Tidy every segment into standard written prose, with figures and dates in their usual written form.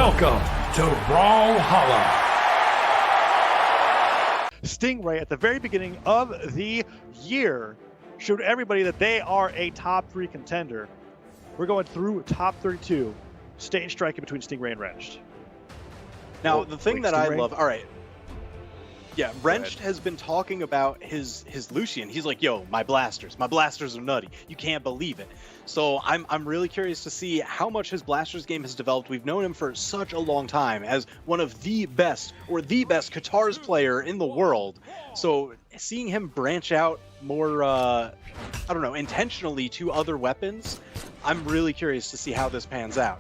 Welcome to Brawlhalla. Stingray at the very beginning of the year showed everybody that they are a top 3 contender. We're going through top 32, stage striking between Stingray and Wrenched. Now, the thing that I Stingray? love, all right. Yeah, Wrenched has been talking about his Lucian. He's like, yo, my blasters are nutty. You can't believe it. So I'm really curious to see how much his blasters game has developed. We've known him for such a long time as one of the best Katars player in the world. So seeing him branch out more, I don't know, intentionally to other weapons, I'm really curious to see how this pans out.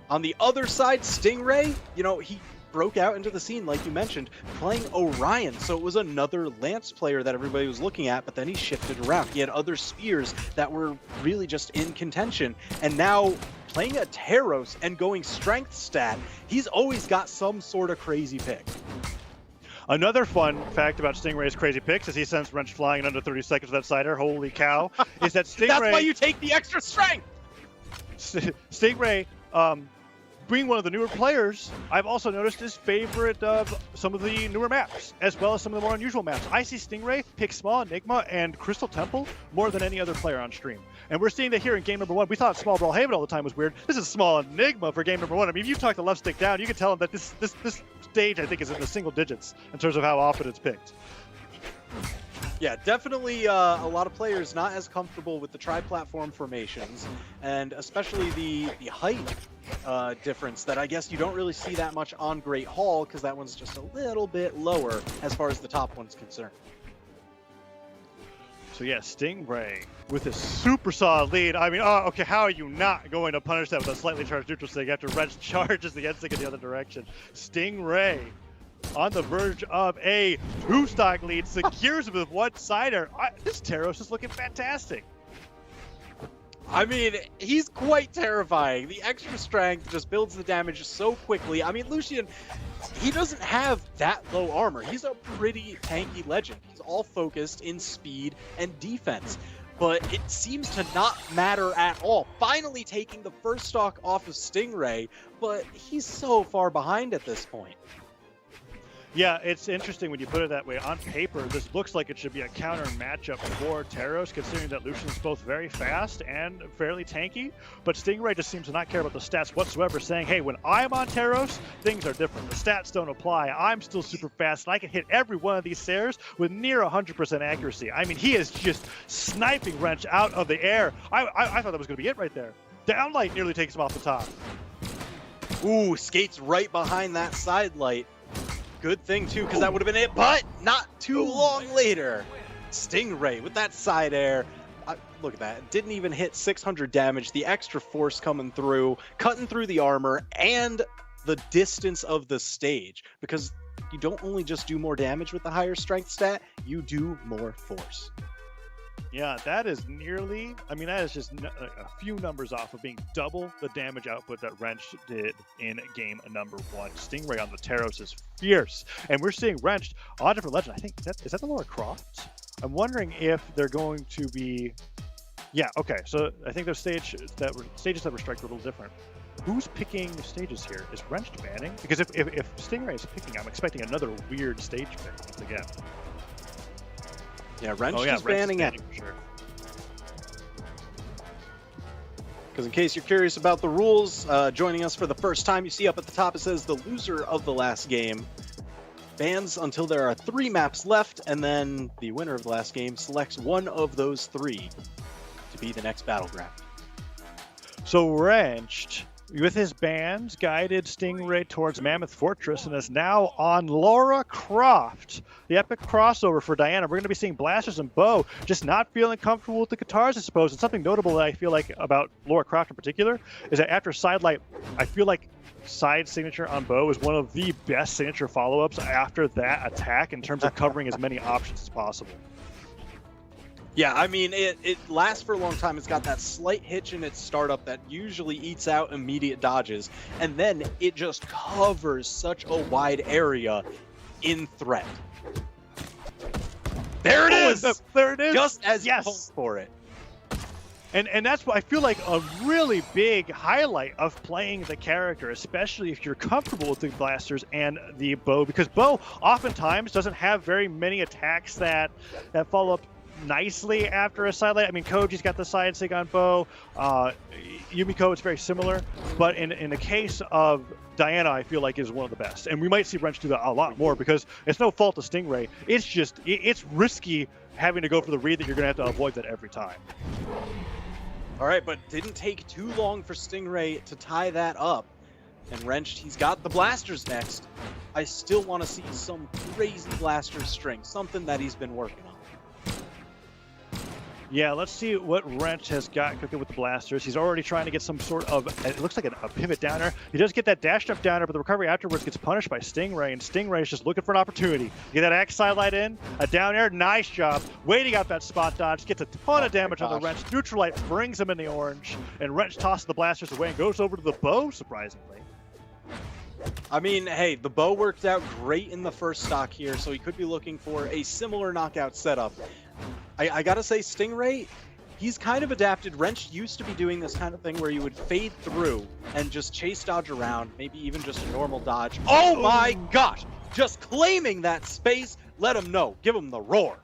On the other side, Stingray, you know, he broke out into the scene, like you mentioned, playing Orion. So it was another Lance player that everybody was looking at, but then he shifted around. He had other spears that were really just in contention. And now playing a Taros and going strength stat, he's always got some sort of crazy pick. Another fun fact about Stingray's crazy picks is he sends Wrenched flying in under 30 seconds with that cider. Holy cow. Is that Stingray... That's why you take the extra strength! Stingray, being one of the newer players, I've also noticed his favorite of some of the newer maps, as well as some of the more unusual maps. I see Stingray pick Small Enigma and Crystal Temple more than any other player on stream. And we're seeing that here in game number 1. We thought Small Brawlhaven all the time was weird. This is Small Enigma for game number 1. I mean, if you talk the left stick down, you can tell him that this stage, I think, is in the single digits in terms of how often it's picked. Yeah, definitely a lot of players not as comfortable with the tri-platform formations, and especially the height difference that I guess you don't really see that much on Great Hall, because that one's just a little bit lower as far as the top one's concerned. So yeah, Stingray with a super solid lead. I mean, oh, okay, how are you not going to punish that with a slightly charged neutral stick after Wrench charges the end stick in the other direction? Stingray on the verge of a 2-stock lead, secures with one cider. This Taros is looking fantastic. I mean, he's quite terrifying. The extra strength just builds the damage so quickly. I mean, Lucian, he doesn't have that low armor. He's a pretty tanky legend. He's all focused in speed and defense. But it seems to not matter at all. Finally taking the first stock off of Stingray, but he's so far behind at this point. Yeah, it's interesting when you put it that way. On paper, this looks like it should be a counter matchup for Taros, considering that Lucian's both very fast and fairly tanky. But Stingray just seems to not care about the stats whatsoever, saying, hey, when I'm on Taros, things are different. The stats don't apply. I'm still super fast, and I can hit every one of these stairs with near 100% accuracy. I mean, he is just sniping Wrench out of the air. I thought that was going to be it right there. Downlight nearly takes him off the top. Ooh, skates right behind that side light. Good thing, too, because that would have been it, but not too long later. Stingray with that side air. Look at that. Didn't even hit 600 damage. The extra force coming through, cutting through the armor, and the distance of the stage. Because you don't only just do more damage with the higher strength stat, you do more force. Yeah, that is nearly, I mean, that is just a few numbers off of being double the damage output that Wrench did in game number 1. Stingray on the Taros is fierce. And we're seeing Wrench on different legend. I think, is that the Lara Croft? I'm wondering if they're going to be, yeah, okay. So I think those stages that were striked were a little different. Who's picking stages here? Is Wrench banning? Because if Stingray is picking, I'm expecting another weird stage pick once again. Yeah, Wrench is banning it. Sure. Because in case you're curious about the rules, joining us for the first time, you see up at the top it says the loser of the last game bans until there are 3 maps left, and then the winner of the last game selects one of those 3 to be the next battleground. So Wrenched, with his bans, guided Stingray towards Mammoth Fortress and is now on Lara Croft. The epic crossover for Diana. We're going to be seeing Blasters and Bow just not feeling comfortable with the Katars, I suppose. And something notable that I feel like about Lara Croft in particular is that after Sidelight, I feel like side signature on Bow is one of the best signature follow-ups after that attack in terms of covering as many options as possible. Yeah, I mean, it lasts for a long time. It's got that slight hitch in its startup that usually eats out immediate dodges, and then it just covers such a wide area in threat. There it is! There it is! Just as you yes. hoped for it. And that's what I feel like a really big highlight of playing the character, especially if you're comfortable with the blasters and the bow, because bow oftentimes doesn't have very many attacks that follow up nicely after a side light. I mean, Koji's got the side sig on bow. Yumiko is very similar, but in the case of Diana, I feel like is one of the best, and we might see Wrench do that a lot more because it's no fault of Stingray. It's just it's risky having to go for the read that you're going to have to avoid that every time. All right, but didn't take too long for Stingray to tie that up. And Wrenched, he's got the blasters next. I still want to see some crazy blaster string, something that he's been working on. Yeah, let's see what Wrench has got cooking with the blasters. He's already trying to get some sort of, it looks like a pivot downer. He does get that dash jump downer, but the recovery afterwards gets punished by Stingray, and Stingray is just looking for an opportunity. Get that X side light in, a down air, nice job. Waiting out that spot dodge, gets a ton of damage on the Wrench. Neutral light brings him in the orange, and Wrench tosses the blasters away and goes over to the bow, surprisingly. I mean, hey, the bow worked out great in the first stock here, so he could be looking for a similar knockout setup. I gotta say, Stingray, he's kind of adapted. Wrench used to be doing this kind of thing where you would fade through and just chase dodge around, maybe even just a normal dodge. Oh my gosh! Just claiming that space, let him know. Give him the roar.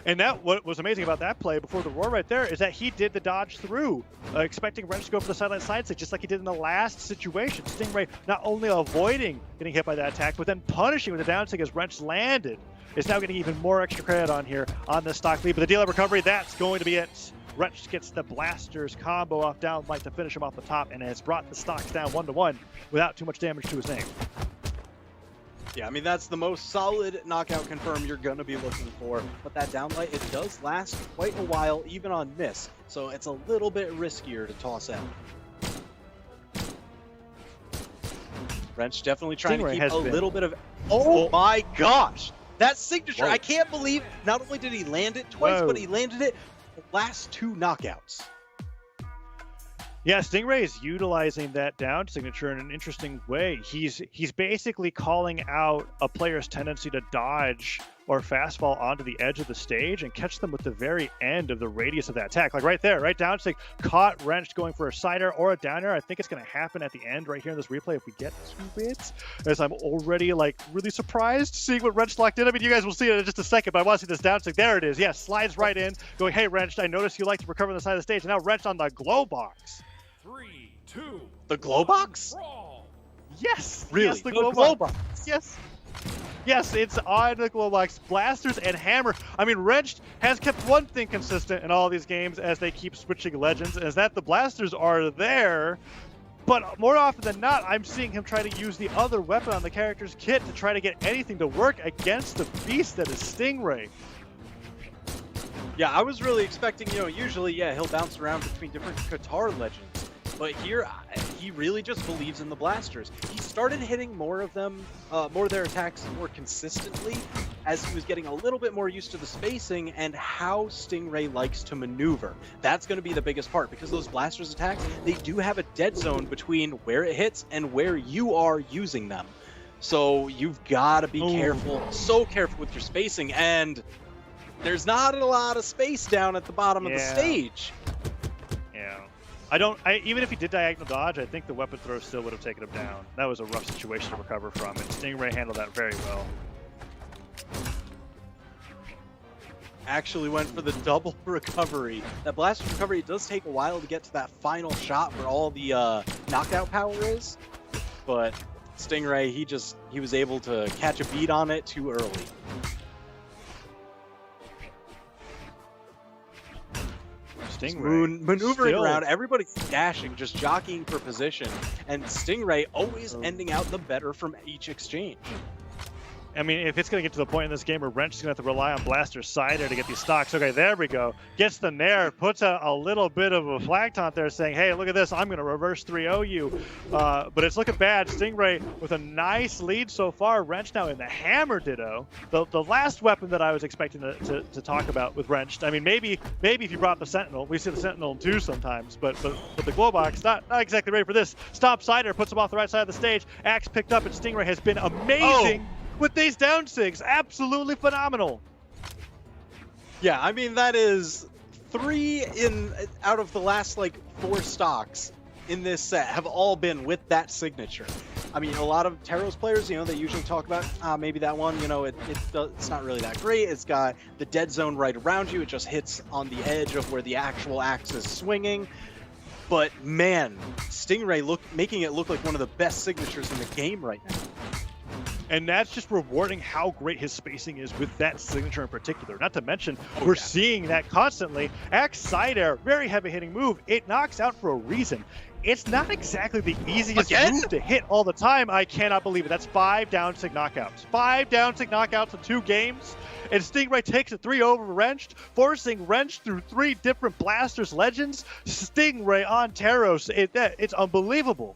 And that what was amazing about that play before the roar right there is that he did the dodge through, expecting Wrench to go for the sideline side stick, just like he did in the last situation. Stingray not only avoiding getting hit by that attack, but then punishing with the down stick as Wrench landed. Is now getting even more extra credit on here on the stock lead. But the deal of recovery, that's going to be it. Wrench gets the blasters combo off down light to finish him off the top, and has brought the stocks down 1-1 without too much damage to his name. Yeah, I mean, that's the most solid knockout confirm you're going to be looking for. But that downlight, it does last quite a while, even on miss. So it's a little bit riskier to toss out. Wrench definitely trying to keep a little bit of... Oh my gosh! That signature, I can't believe not only did he land it twice, but he landed it the last two knockouts. Yeah, Stingray is utilizing that down signature in an interesting way. He's basically calling out a player's tendency to dodge or fastfall onto the edge of the stage and catch them with the very end of the radius of that attack. Like right there, right down stick, caught Wrenched going for a sider or a downer. I think it's going to happen at the end right here in this replay if we get 2 hits, as I'm already like really surprised seeing what Wrenched locked in. I mean, you guys will see it in just a second, but I want to see this down stick. There it is. Yeah, slides right in, going, hey, Wrenched, I noticed you like to recover on the side of the stage, and now Wrenched on the glow box. 3, 2. The glow box? Brawl. Yes. Really? Yes, the glow box. Yes. Yes, it's on the glow box. Blasters and hammer. I mean, Wrenched has kept one thing consistent in all these games as they keep switching legends, is that the blasters are there. But more often than not, I'm seeing him try to use the other weapon on the character's kit to try to get anything to work against the beast that is Stingray. Yeah, I was really expecting, usually, he'll bounce around between different Qatar legends. But here, he really just believes in the blasters. He started hitting more of them, more of their attacks more consistently as he was getting a little bit more used to the spacing and how Stingray likes to maneuver. That's going to be the biggest part, because those blasters attacks, they do have a dead zone between where it hits and where you are using them. So you've got to be careful, so careful with your spacing, and there's not a lot of space down at the bottom of the stage. Yeah. Even if he did diagonal dodge, I think the weapon throw still would have taken him down. That was a rough situation to recover from, and Stingray handled that very well. Actually went for the double recovery. That blaster recovery, it does take a while to get to that final shot where all the knockout power is, but Stingray, he was able to catch a beat on it too early. Maneuvering around, everybody's dashing, just jockeying for position, and Stingray always ending out the better from each exchange. I mean, if it's going to get to the point in this game where Wrench is going to have to rely on Blaster Cider to get these stocks. Okay, there we go. Gets the Nair, puts a little bit of a flag taunt there saying, hey, look at this. I'm going to reverse 3-0 you. But it's looking bad. Stingray with a nice lead so far. Wrench now in the Hammer Ditto. The last weapon that I was expecting to talk about with Wrench. I mean, maybe if you brought the Sentinel. We see the Sentinel too sometimes. But the Glowbox, not exactly ready for this. Stomp Cider puts him off the right side of the stage. Axe picked up, and Stingray has been amazing. With these down sigs, absolutely phenomenal. Yeah, I mean, that is 3 out of the last like 4 stocks in this set have all been with that signature. I mean, a lot of Teros players, you know, they usually talk about maybe that one, you know, it's not really that great. It's got the dead zone right around you. It just hits on the edge of where the actual axe is swinging. But man, Stingray making it look like one of the best signatures in the game right now. And that's just rewarding how great his spacing is with that signature in particular. Not to mention, we're seeing that constantly. Axe side air, very heavy hitting move. It knocks out for a reason. It's not exactly the easiest move to hit all the time. I cannot believe it. That's 5 down sig knockouts. 5 down sig knockouts in 2 games. And Stingray takes a 3 over Wrenched, forcing Wrenched through 3 different Blasters legends. Stingray on Teros. It's unbelievable.